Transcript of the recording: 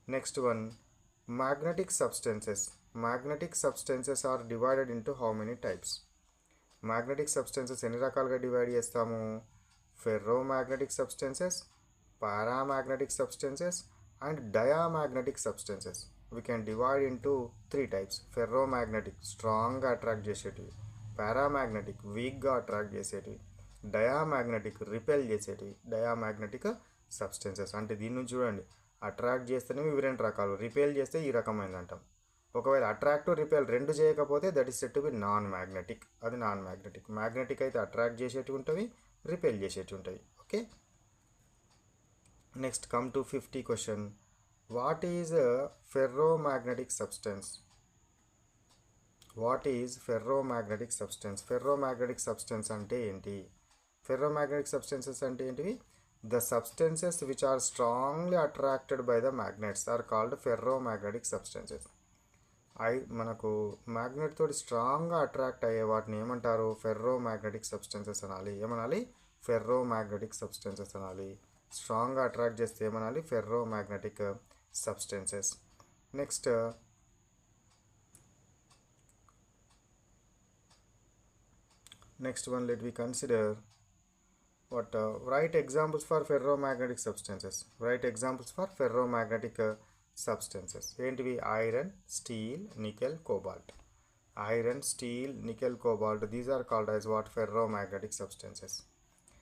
Next one, magnetic substances. Magnetic substances are divided into how many types? Magnetic substances ఎన్ని రకాలుగా divide చేస్తాము? Ferromagnetic substances, paramagnetic substances and diamagnetic substances. We can divide into three types. Ferromagnetic, strong గా attract చేసేటివి. Paramagnetic, weak గా attract చేసేటివి. Diamagnetic, repel చేసేటివి. Diamagnetic substances అంటే దీని నుంచి చూడండి, అట్రాక్ట్ చేస్తేనే ఇవి రెండు రకాలు, రిపెల్ చేస్తే ఈ రకమైనది అంటాం. ఒకవేళ అట్రాక్ట్ రిపెల్ రెండు చేయకపోతే that is set to be non magnetic. అది నాన్ మ్యాగ్నెటిక్. మ్యాగ్నెటిక్ అయితే అట్రాక్ట్ చేసేటివి ఉంటుంది, రిపెల్ చేసేటివి ఉంటుంది. Okay, next come to 50 question. What is ferromagnetic substance? What is ferromagnetic substance? Ferromagnetic substance అంటే ఏంటి? ఫెర్రోమాగ్నెటిక్ సబ్స్టెన్సెస్ అంటే ఏంటివి? The substances which are strongly attracted by the magnets are called ferromagnetic substances. మనకు magnet తోటి స్ట్రాంగ్గా attract అయ్యే వాటిని ఏమంటారు? ఫెర్రోమాగ్నెటిక్ సబ్స్టెన్సెస్ అనాలి. ఏమనాలి? ఫెర్రోమాగ్నెటిక్ సబ్స్టెన్సెస్ అనాలి. స్ట్రాంగ్గా అట్రాక్ట్ చేస్తే ఏమనాలి? Ferromagnetic substances. Next one, let we consider what write examples for ferromagnetic substances. Write examples for ferromagnetic substances. ఏంటివి? Iron, steel, nickel, cobalt. Iron, steel, nickel, cobalt, these are called as what? Ferromagnetic substances.